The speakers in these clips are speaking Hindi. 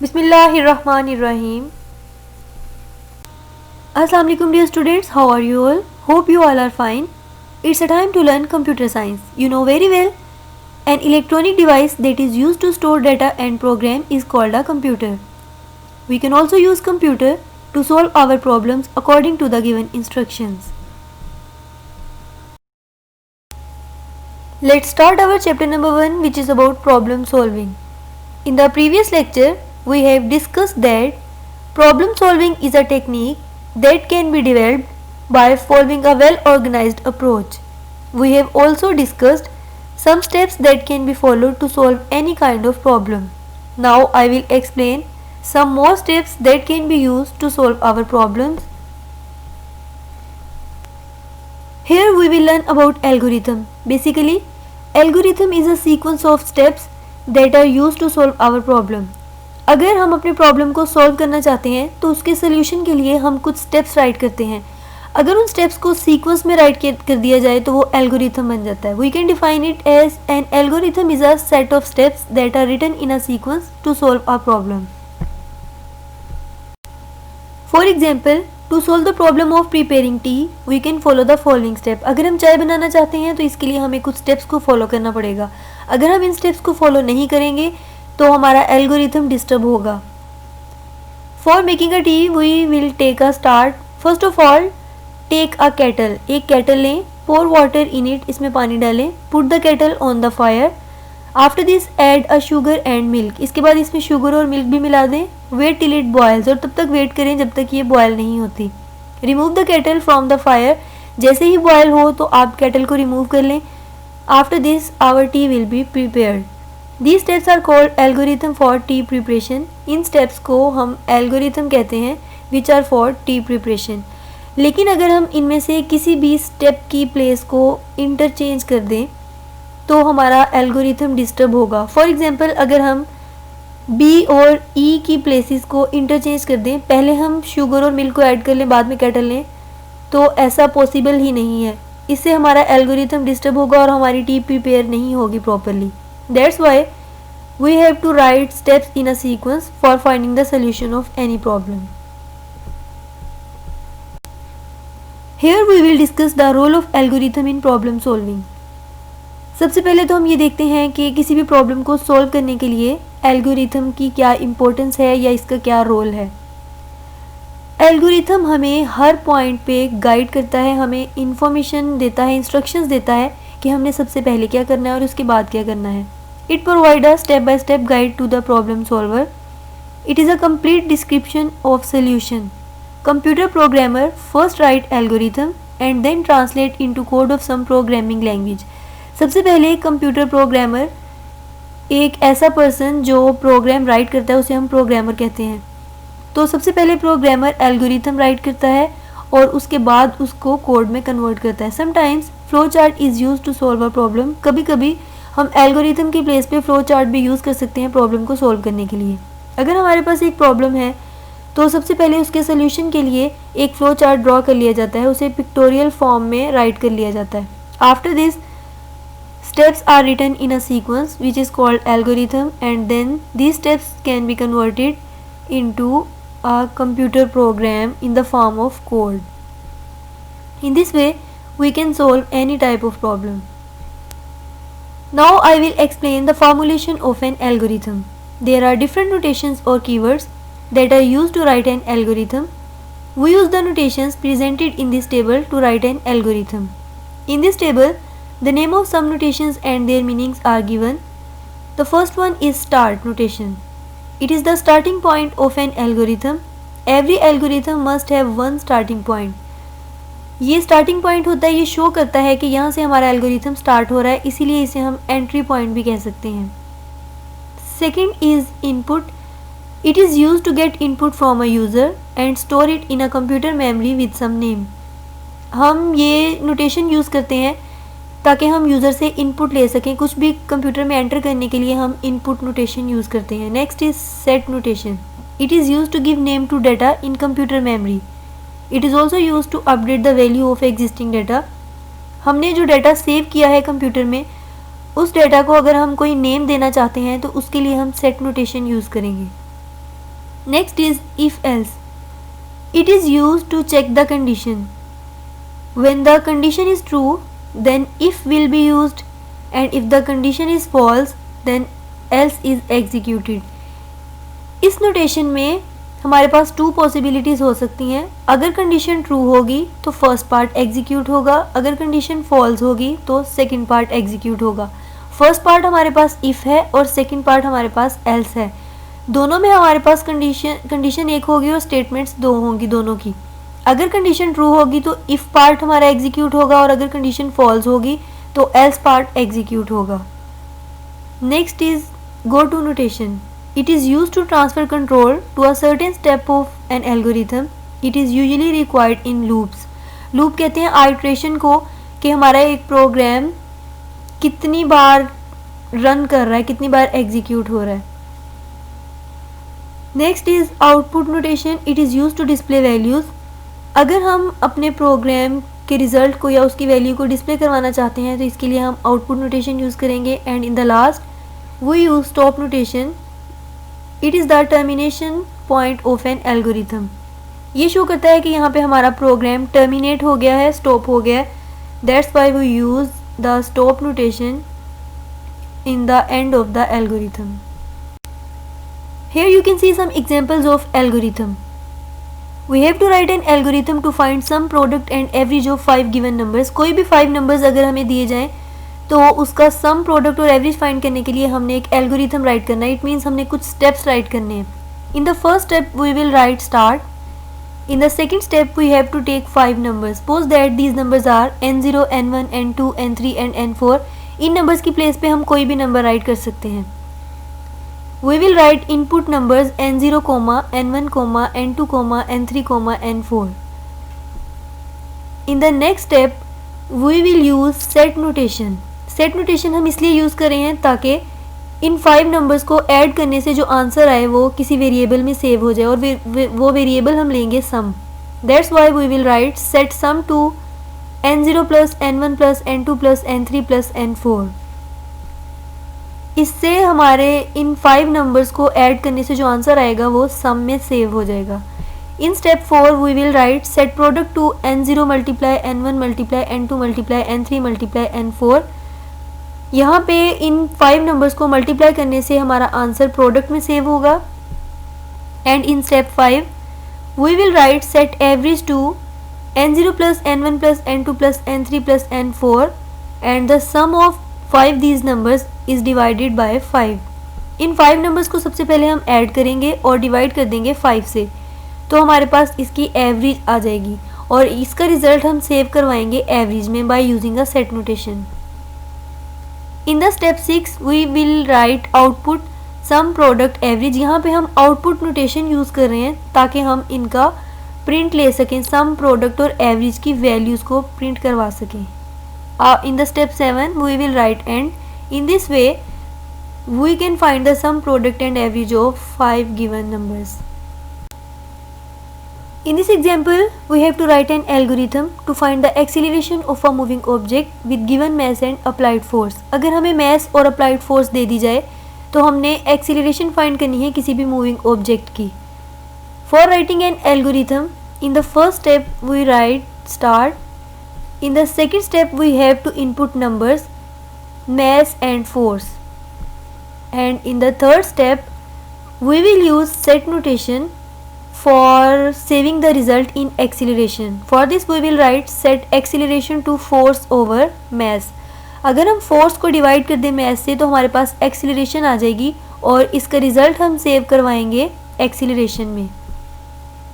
Bismillahirrahmanirrahim. Assalamu alaikum dear students, how are you all? Hope you all are fine. It's a time to learn computer science. You know very well, an electronic device that is used to store data and program is called a computer. We can also use computer to solve our problems according to the given instructions. Let's start our chapter number 1, which is about problem solving. In the previous lecture, we have discussed that problem solving is a technique that can be developed by following a well-organized approach. We have also discussed some steps that can be followed to solve any kind of problem. Now I will explain some more steps that can be used to solve our problems. Here we will learn about algorithm. Basically, algorithm is a sequence of steps that are used to solve our problem. अगर हम अपने प्रॉब्लम को सॉल्व करना चाहते हैं तो उसके सोल्यूशन के लिए हम कुछ स्टेप्स राइट करते हैं. अगर उन स्टेप्स को सीक्वेंस में राइट कर दिया जाए तो वो एल्गोरिथम बन जाता है. We can define it as an algorithm is a set of steps that are written in a sequence to solve a problem. For example, to solve the problem of preparing tea we can follow the following step. अगर हम चाय बनाना चाहते हैं तो इसके लिए हमें कुछ स्टेप्स को फॉलो करना पड़ेगा. अगर हम इन स्टेप्स को फॉलो नहीं करेंगे तो हमारा एल्गोरिथम डिस्टर्ब होगा. For making a tea we will take a start. First of all take a kettle. एक केटल लें, पोर वाटर इन इट, इसमें पानी डालें, put the kettle on the fire. After this add a sugar and milk. इसके बाद इसमें शुगर और मिल्क भी मिला दें. वेट टिल इट बॉयल्स, और तब तक वेट करें जब तक ये बॉयल नहीं होती. Remove the kettle from the fire. जैसे ही बॉयल हो तो आप केटल को रिमूव कर लें. After this our tea will be prepared. These steps are called algorithm for tea preparation. इन steps को हम algorithm कहते हैं which are for tea preparation. लेकिन अगर हम इनमें से किसी भी step की place को interchange कर दें तो हमारा algorithm disturb होगा. For example, अगर हम B और E की places को interchange कर दें, पहले हम sugar और milk को add कर लें, बाद में kettle लें, तो ऐसा possible ही नहीं है. इससे हमारा algorithm disturb होगा और हमारी tea prepare नहीं होगी properly. That's why we have to write steps in a sequence for finding the solution of any problem. Here we will discuss the role of algorithm in problem solving. सबसे पहले तो हम ये देखते हैं कि किसी भी प्रॉब्लम को सॉल्व करने के लिए एल्गोरिथम की क्या इम्पोर्टेंस है या इसका क्या रोल है. एल्गोरिथम हमें हर पॉइंट पे गाइड करता है, हमें इंफॉर्मेशन देता है, इंस्ट्रक्शंस देता है कि हमने सबसे पहले क्या करना है और उसके बाद क्या करना है. It provides a step-by-step guide to the problem solver. It is a complete description of solution. Computer programmer first write algorithm and then translate into code of some programming language. सबसे पहले कंप्यूटर प्रोग्रामर, एक ऐसा पर्सन जो प्रोग्राम राइट करता है उसे हम प्रोग्रामर कहते हैं. तो सबसे पहले प्रोग्रामर एल्गोरिथम राइट करता है और उसके बाद उसको कोड में कन्वर्ट करता है. Sometimes flow chart is use to solve a problem. कभी कभी हम एल्गोरिथम की प्लेस पे फ्लो चार्ट भी यूज़ कर सकते हैं प्रॉब्लम को सॉल्व करने के लिए. अगर हमारे पास एक प्रॉब्लम है तो सबसे पहले उसके सोल्यूशन के लिए एक फ्लो चार्ट ड्रॉ कर लिया जाता है, उसे पिक्टोरियल फॉर्म में राइट कर लिया जाता है. After this steps are written in a sequence which is called algorithm and then these steps can be converted into a computer program in the form of code. In this way, we can solve any type of problem. Now I will explain the formulation of an algorithm. There are different notations or keywords that are used to write an algorithm. We use the notations presented in this table to write an algorithm. In this table, the name of some notations and their meanings are given. The first one is start notation. It is the starting point of an algorithm. Every algorithm must have one starting point. ये starting point होता है, ये शो करता है कि यहाँ से हमारा algorithm start हो रहा है, इसीलिए इसे हम entry point भी कह सकते हैं. Second is input. It is used to get input from a user and store it in a computer memory with some name. हम ये notation use करते हैं ताकि हम यूज़र से इनपुट ले सकें. कुछ भी कंप्यूटर में एंटर करने के लिए हम इनपुट नोटेशन यूज़ करते हैं. Next is set notation. It is use to give name to data in computer memory. It is also use to update the value of existing data. हमने जो डाटा सेव किया है कंप्यूटर में, उस डाटा को अगर हम कोई नेम देना चाहते हैं तो उसके लिए हम सेट नोटेशन यूज़ करेंगे. Next is if else. It is used to check the condition. When the condition is true, then if will be used, and if the condition is false, then else is executed. इस नोटेशन में हमारे पास 2 पॉसिबिलिटीज़ हो सकती हैं. अगर कंडीशन ट्रू होगी तो फर्स्ट पार्ट एग्जीक्यूट होगा, अगर कंडीशन फॉल्स होगी तो सेकंड पार्ट एग्जीक्यूट होगा. फर्स्ट पार्ट हमारे पास इफ़ है और सेकंड पार्ट हमारे पास एल्स है. दोनों में हमारे पास कंडीशन एक होगी और स्टेटमेंट्स 2 होंगी दोनों की. अगर कंडीशन ट्रू होगी तो इफ़ पार्ट हमारा एग्जीक्यूट होगा और अगर कंडीशन फॉल्स होगी तो एल्स पार्ट एग्जीक्यूट होगा. Next is go to notation. It is used to transfer control to a certain step of an algorithm. It is usually required in loops. Loop कहते हैं आइट्रेशन को कि हमारा एक प्रोग्राम कितनी बार रन कर रहा है, कितनी बार एग्जीक्यूट हो रहा है. Next is output notation. It is use to display values. अगर हम अपने प्रोग्राम के रिजल्ट को या उसकी वैल्यू को डिस्प्ले करवाना चाहते हैं तो इसके लिए हम आउटपुट नोटेशन यूज़ करेंगे. And in the last we use stop notation. It is the termination point of an algorithm. ये शो करता है कि यहाँ पे हमारा प्रोग्राम टर्मिनेट हो गया है, स्टॉप हो गया है. That's why we use the stop notation in the end of the algorithm. Here you can see some examples of algorithm. We have to write an algorithm to find sum, product and average of 5 given numbers. कोई भी 5 numbers अगर हमें दिए जाएं तो उसका सम, प्रोडक्ट और एवरेज फाइंड करने के लिए हमने एक एल्गोरिथम राइट करना है. इट मीन्स हमने कुछ स्टेप्स राइट करने हैं. In the first step we will write start. In the second step we have to take 5 numbers. Suppose that these numbers are n0, n1, n2, n3 and n4. इन नंबर्स की प्लेस पे हम कोई भी नंबर राइट कर सकते हैं. We will write input numbers n0, n1, n2, n3, n4. In the next step, we will use set notation. Set notation हम इसलिए यूज़ कर रहे हैं ताकि इन 5 नंबर्स को ऐड करने से जो आंसर आए वो किसी वेरिएबल में सेव हो जाए और वो वेरिएबल हम लेंगे सम. That's why we will write set sum to n0 plus n1 plus n2 plus n3 plus n4. इससे हमारे इन 5 नंबर्स को ऐड करने से जो आंसर आएगा वो सम में सेव हो जाएगा. In step 4 we will write set product to n0 multiply n1 multiply n2 multiply n3 multiply n4. यहाँ पे इन 5 नंबर्स को मल्टीप्लाई करने से हमारा आंसर प्रोडक्ट में सेव होगा. And in step 5 we will write set average to n0 plus n1 plus n2 plus n3 plus n4 and the sum of 5 these numbers is divided by 5. इन 5 नंबर्स को सबसे पहले हम ऐड करेंगे और डिवाइड कर देंगे 5 से, तो हमारे पास इसकी एवरेज आ जाएगी और इसका रिजल्ट हम सेव करवाएंगे एवरेज में by using a set notation. In the step 6 we will write output sum, product, average. यहाँ पे हम आउटपुट नोटेशन यूज़ कर रहे हैं ताकि हम इनका प्रिंट ले सकें, सम, प्रोडक्ट और एवरेज की वैल्यूज़ को प्रिंट करवा सकें. In the step 7 we will write and. In this way we can find the sum, product and average of 5 given numbers. In this example we have to write an algorithm to find the acceleration of a moving object with given mass and applied force. अगर हमें mass और applied force दे दी जाए तो हमने acceleration find करनी है किसी भी moving object की. For writing an algorithm, in the first step we write start. In the second step we have to input numbers, mass and force. And in the third step we will use set notation for saving the result in acceleration. For this we will write set acceleration to force over mass. अगर हम force को divide कर दें mass से तो हमारे पास acceleration आ जाएगी और इसका result हम save करवाएंगे acceleration में.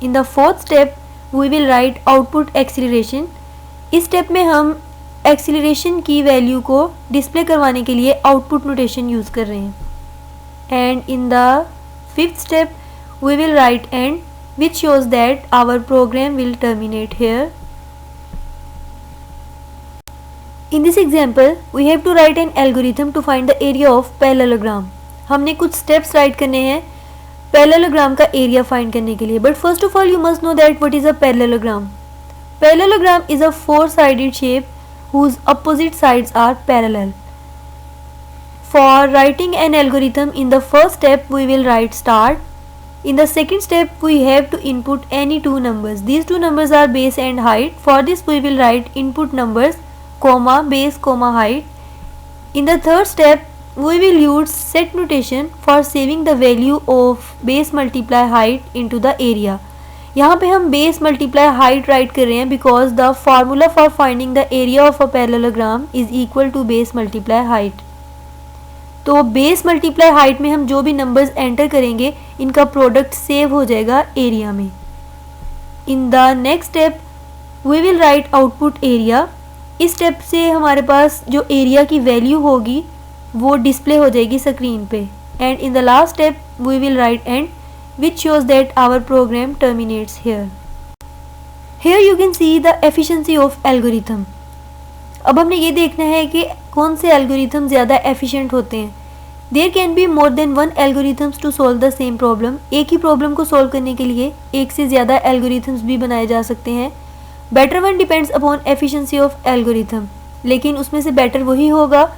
In the fourth step we will write output acceleration. इस स्टेप में हम एक्सीलरेशन की वैल्यू को डिस्प्ले करवाने के लिए आउटपुट नोटेशन यूज़ कर रहे हैं. And in the fifth step we will write end which shows that our program will terminate here. In this example we have to write an algorithm to find the area of parallelogram. हमने कुछ स्टेप्स राइट करने हैं पैरेललोग्राम का एरिया फाइंड करने के लिए. But first of all you must know that what is a parallelogram. Parallelogram is a four-sided shape whose opposite sides are parallel. For writing an algorithm, in the first step we will write start. In the second step, we have to input any two numbers. These two numbers are base and height. For this, we will write input numbers, comma, base, comma, height. In the third step, we will use set notation for saving the value of base multiply height into the area. यहाँ पे हम base multiply height write कर रहे हैं because the formula for finding the area of a parallelogram is equal to base multiply height. तो बेस मल्टीप्लाई हाइट में हम जो भी नंबर्स एंटर करेंगे इनका प्रोडक्ट सेव हो जाएगा एरिया में. In the next step we will write output area. इस स्टेप से हमारे पास जो एरिया की वैल्यू होगी वो डिस्प्ले हो जाएगी स्क्रीन पे. And in the last step we will write end which shows that our program terminates here. Here you can see the efficiency of algorithm. अब हमने ये देखना है कि कौन से एल्गोरिथम ज़्यादा एफिशिएंट होते हैं. There can be more than one algorithms to solve the same problem. एक ही प्रॉब्लम को सॉल्व करने के लिए एक से ज़्यादा एल्गोरिथम्स भी बनाए जा सकते हैं. Better one depends upon efficiency of algorithm. लेकिन उसमें से बेटर वही होगा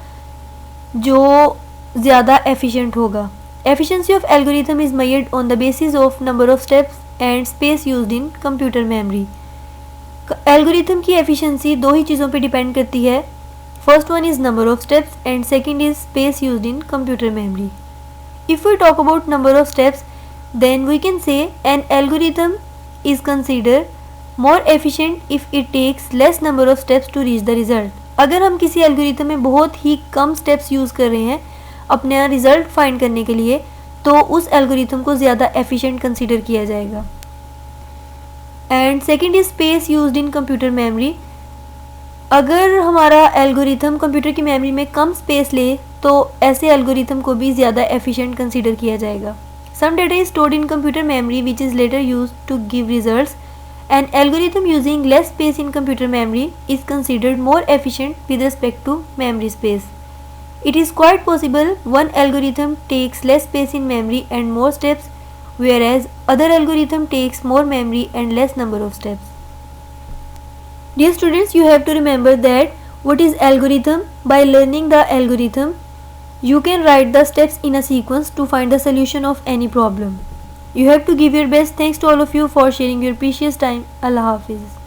जो ज़्यादा एफिशिएंट होगा. Efficiency of algorithm is measured on the basis of number of steps and space used in computer memory. Algorithm की एफिशिएंसी दो ही चीज़ों पे डिपेंड करती है. First one is number of steps and second is space used in computer memory. If we talk about number of steps then we can say an algorithm is consider more efficient if it takes less number of steps to reach the result. अगर हम किसी एल्गोरिथम में बहुत ही कम स्टेप्स यूज़ कर रहे हैं अपना रिजल्ट फाइंड करने के लिए तो उस एल्गोरिथम को ज़्यादा एफिशिएंट कंसीडर किया जाएगा. And second is space used in computer memory. अगर हमारा एल्गोरिथम कंप्यूटर की मेमोरी में कम स्पेस ले तो ऐसे एल्गोरिथम को भी ज़्यादा एफिशिएंट कंसीडर किया जाएगा. Some data is stored in computer memory which is later used to give results. An algorithm using less space in computer memory is considered more efficient with respect to memory space. It is quite possible one algorithm takes less space in memory and more steps, whereas other algorithm takes more memory and less number of steps. Dear students, you have to remember that what is algorithm. By learning the algorithm, you can write the steps in a sequence to find the solution of any problem. You have to give your best. Thanks to all of you for sharing your precious time. Allah Hafiz.